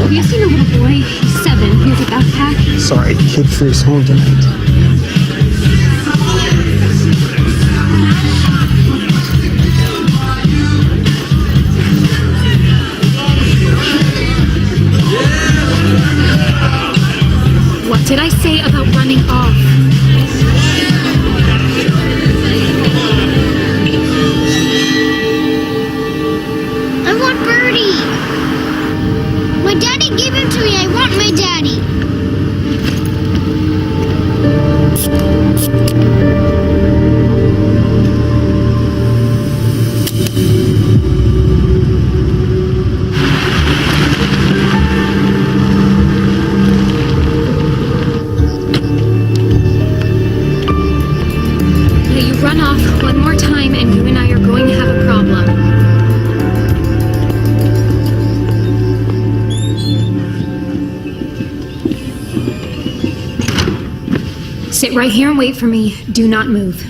Have you seen a little boy? He's 7. He has a backpack. Sorry, kid free's home tonight. What did I say about running off? I want Birdie. My daddy gave him to me. I want my daddy. Now you run off one more time and you and I are going to have a problem. Sit right here and wait for me. Do not move.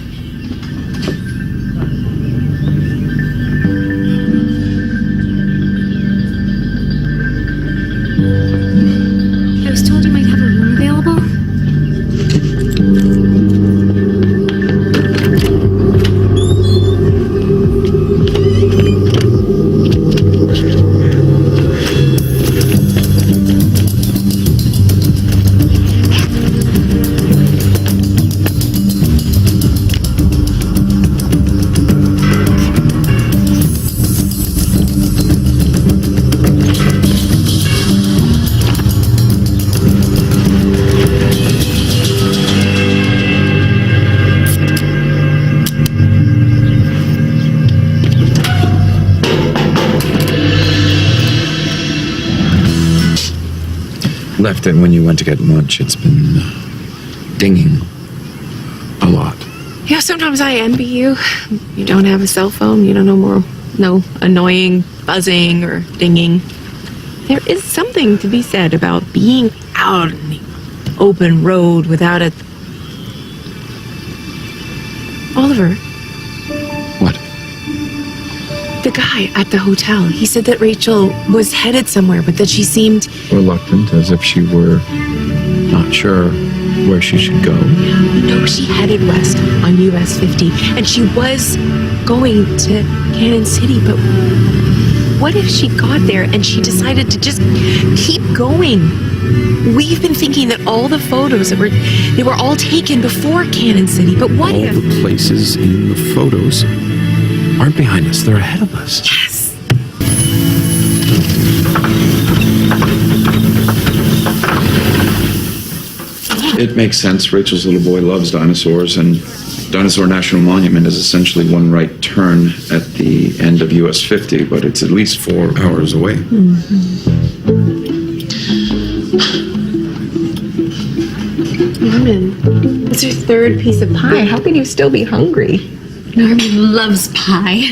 I was told you might have a room available. Left it when you went to get lunch. It's been dinging a lot. Yeah, sometimes I envy you. You don't have a cell phone. You don't know no annoying buzzing or dinging. There is something to be said about being out in the open road without a... Oliver. What? The guy at the hotel. He said that Rachel was headed somewhere, but that she seemed... Reluctant, as if she were not sure where she should go. No, she headed west on US 50, and she was going to Cannon City, but what if she got there and she decided to just keep going? We've been thinking that all the photos they were all taken before Cannon City, but what if... All the places in the photos aren't behind us, they're ahead of us. Yes! It makes sense. Rachel's little boy loves dinosaurs, and Dinosaur National Monument is essentially one right turn at the end of US 50, but it's at least 4 hours away. Norman, it's your third piece of pie. How can you still be hungry? Norman loves pie.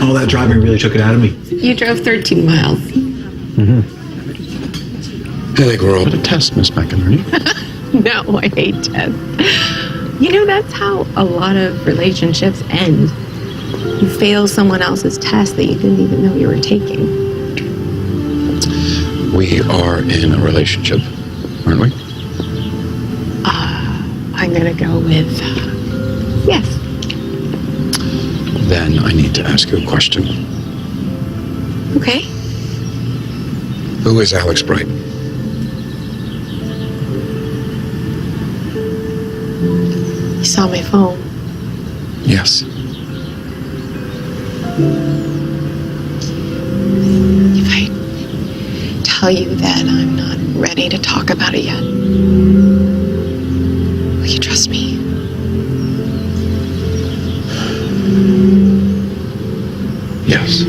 All that driving really took it out of me. You drove 13 miles. I think we're all at a test, Miss McInerney. No, I hate tests. You know, that's how a lot of relationships end. You fail someone else's test that you didn't even know you were taking. We are in a relationship, aren't we? I'm gonna go with yes. Then I need to ask you a question. Okay. Who is Alex Bright? You saw my phone. Yes. If I tell you that I'm not ready to talk about it yet, will you trust me? Yes.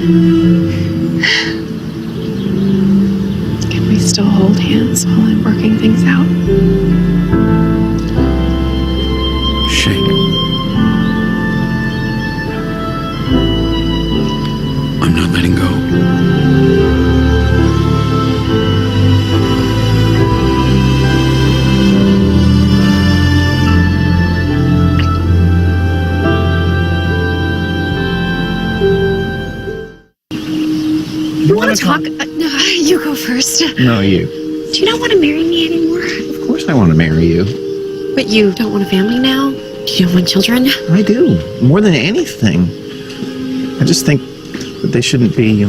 Can we still hold hands while I'm working things out? Shake. I'm not letting go. You want to talk? You go first. No, you. Do you not want to marry me anymore? Of course I want to marry you. But you don't want a family now? You don't want children? I do. More than anything. I just think that they shouldn't be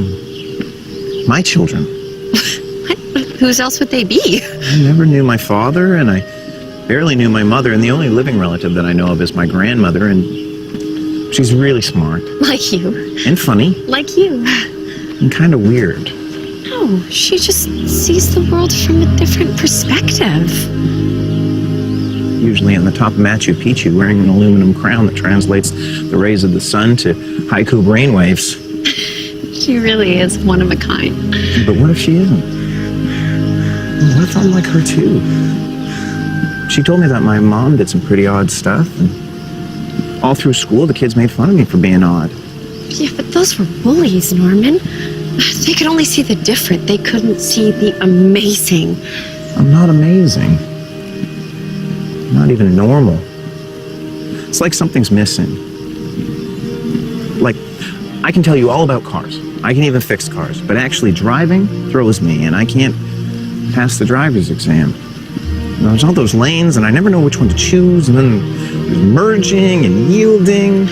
my children. What? Whose else would they be? I never knew my father, and I barely knew my mother, and the only living relative that I know of is my grandmother, and she's really smart. Like you. And funny. Like you. And kind of weird. No, she just sees the world from a different perspective. Usually on the top of Machu Picchu, wearing an aluminum crown that translates the rays of the sun to haiku brainwaves. She really is one of a kind. But what if she isn't? Well, what if I'm like her too? She told me that my mom did some pretty odd stuff, and all through school the kids made fun of me for being odd. Yeah, but those were bullies, Norman. They could only see the different. They couldn't see the amazing. I'm not amazing. I'm not even normal. It's like something's missing. Like, I can tell you all about cars. I can even fix cars. But actually driving throws me, and I can't pass the driver's exam. There's all those lanes, and I never know which one to choose, and then there's merging and yielding.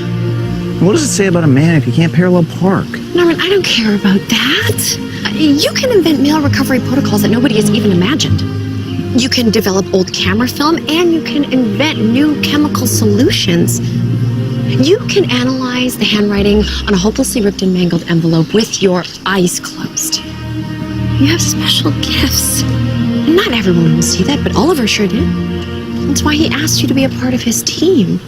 What does it say about a man if he can't parallel park? Norman, I don't care about that. You can invent mail recovery protocols that nobody has even imagined. You can develop old camera film, and you can invent new chemical solutions. You can analyze the handwriting on a hopelessly ripped and mangled envelope with your eyes closed. You have special gifts. Not everyone will see that, but Oliver sure did. That's why he asked you to be a part of his team.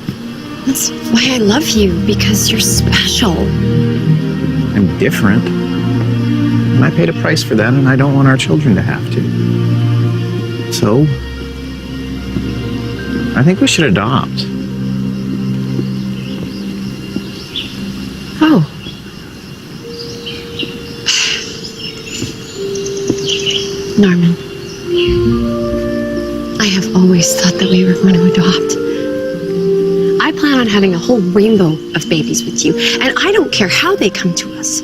That's why I love you, because you're special. I'm different. And I paid a price for that, and I don't want our children to have to. So, I think we should adopt. Oh. Norman, I have always thought that we were going to adopt. I plan on having a whole rainbow of babies with you, and I don't care how they come to us.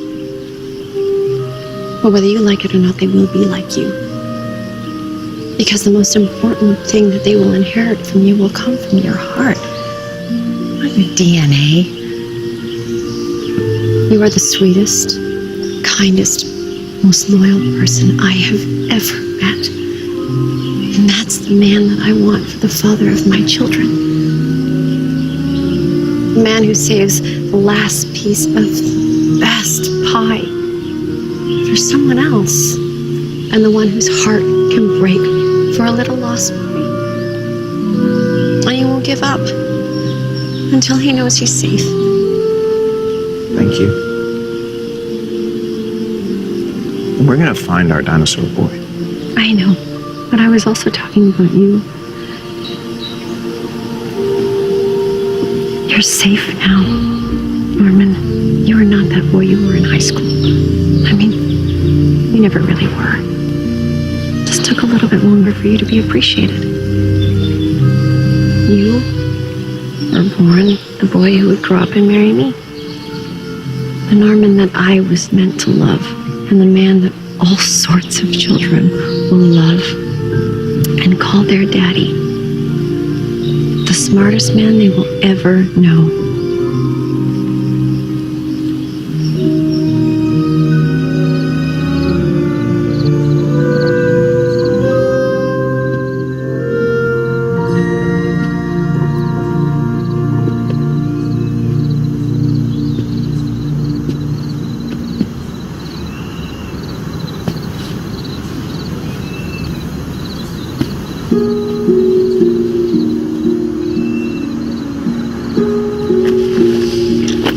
Or whether you like it or not, they will be like you. Because the most important thing that they will inherit from you will come from your heart, not your DNA. You are the sweetest, kindest, most loyal person I have ever met. And that's the man that I want for the father of my children. The man who saves the last piece of the best pie for someone else. And the one whose heart can break for a little lost boy. And he won't give up until he knows he's safe. Thank you. We're gonna find our dinosaur boy. I know, but I was also talking about you. You're safe now, Norman. You are not that boy you were in high school. I mean, you never really were. It just took a little bit longer for you to be appreciated. You were born the boy who would grow up and marry me. The Norman that I was meant to love, and the man that all sorts of children will love and call their daddy. The smartest man they will ever know.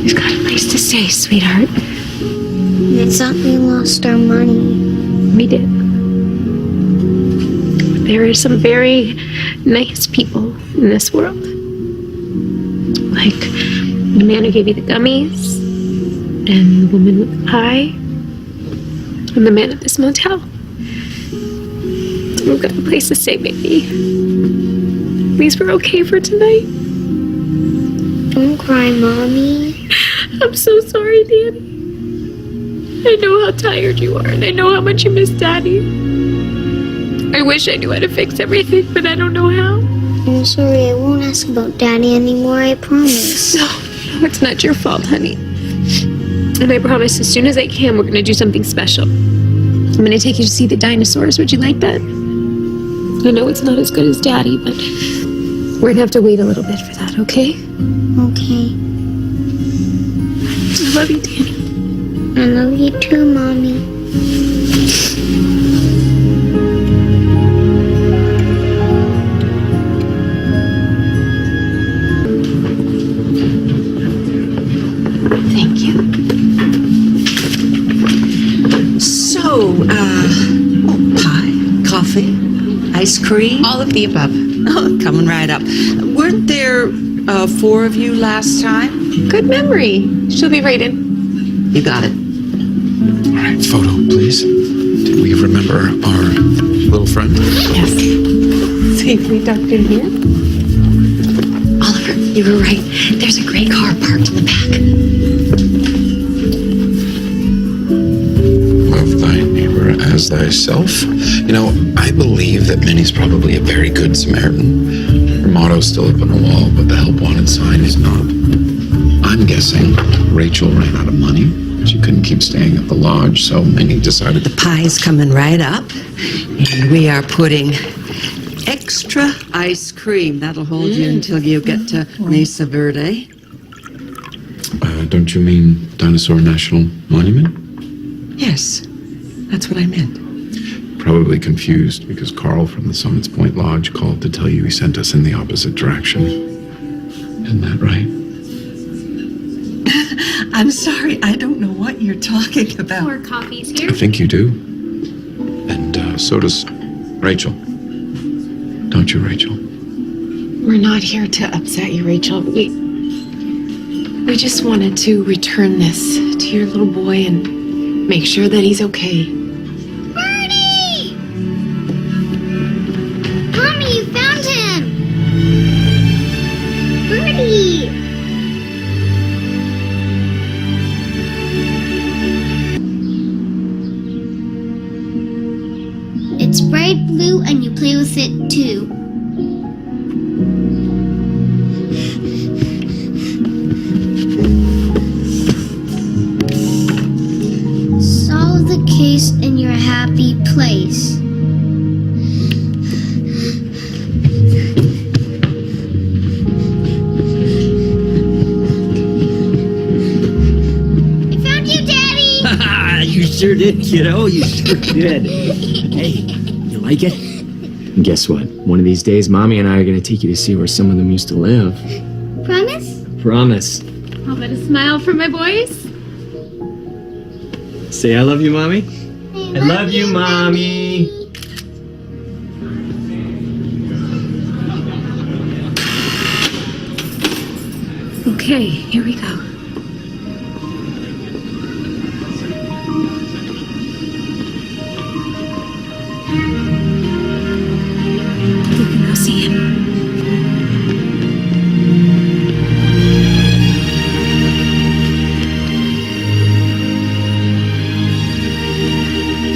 You've got a place to stay, sweetheart. I thought we lost our money. We did. There are some very nice people in this world. Like the man who gave you the gummies, and the woman with the pie, and the man at this motel. We've got a place to stay, baby. At least we're okay for tonight. Don't cry, Mommy. I'm so sorry, Daddy. I know how tired you are, and I know how much you miss Daddy. I wish I knew how to fix everything, but I don't know how. I'm sorry, I won't ask about Daddy anymore, I promise. No, it's not your fault, honey. And I promise as soon as I can, we're going to do something special. I'm going to take you to see the dinosaurs. Would you like that? I know it's not as good as Daddy, but we're going to have to wait a little bit for that, okay? Okay. I love you, Danny. I love you too, Mommy. Thank you. So, pie, coffee, ice cream? All of the above. Oh, coming right up. Weren't there 4 of you last time? Good memory. She'll be right in. You got it. Photo, please. Did we remember our little friend? Yes. Safely tucked in here. Oliver, you were right. There's a gray car parked in the back. Love thy neighbor as thyself. You know, I believe that Minnie's probably a very good Samaritan. Her motto's still up on the wall, but the help wanted sign is not. I'm guessing Rachel ran out of money. She couldn't keep staying at the lodge, so Minnie decided The pie's coming right up. And we are putting extra ice cream. That'll hold you until you get to Mesa Verde. Don't you mean Dinosaur National Monument? Yes, that's what I meant. Probably confused because Carl from the Summits Point Lodge called to tell you he sent us in the opposite direction. Isn't that right? I'm sorry, I don't know what you're talking about. More coffees here. I think you do. And so does Rachel. Don't you, Rachel? We're not here to upset you, Rachel. We just wanted to return this to your little boy and make sure that he's okay. Birdie! Mommy, you found him! Birdie! It's bright blue and you play with it too. Solve the case in your happy place. I found you, Daddy! You sure did, kiddo. You sure did. Hey, you like it? And guess what? One of these days, Mommy and I are going to take you to see where some of them used to live. Promise? Promise. I'll bet a smile for my boys. Say I love you, Mommy. I love you, Mommy. Okay, here we go. You can go see him.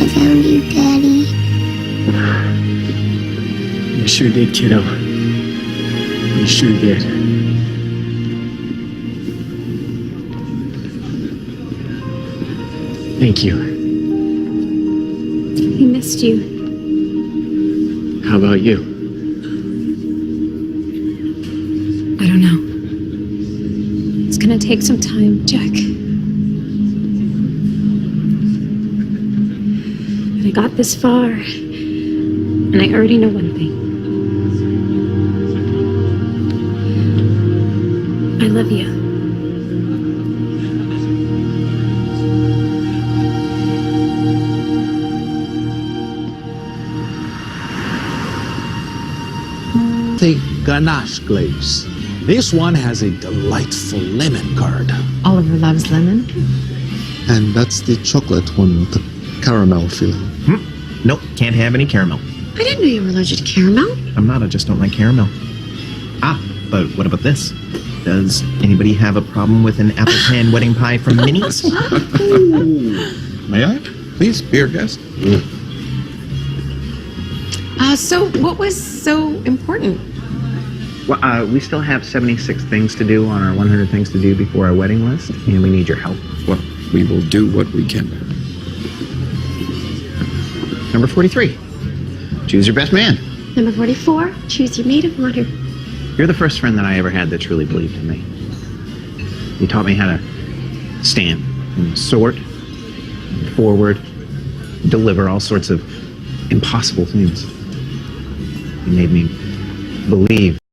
I found you, Daddy. You sure did, kiddo. You sure did. Thank you. He missed you. How about you? I don't know. It's gonna take some time, Jack. But I got this far, and I already know one thing. I love you. The ganache glaze. This one has a delightful lemon curd. Oliver loves lemon. And that's the chocolate one with the caramel filling. Nope, can't have any caramel. I didn't know you were allergic to caramel. I'm not, I just don't like caramel. Ah, but what about this? Does anybody have a problem with an apple pan wedding pie from Minnie's? May I? Please, be our guest. So what was so important? Well, we still have 76 things to do on our 100 things to do before our wedding list, and we need your help. Well, we will do what we can. Number 43. Choose your best man. Number 44, choose your maid of honor. You're the first friend that I ever had that truly believed in me. You taught me how to stand and sort, and forward, deliver all sorts of impossible things. You made me believe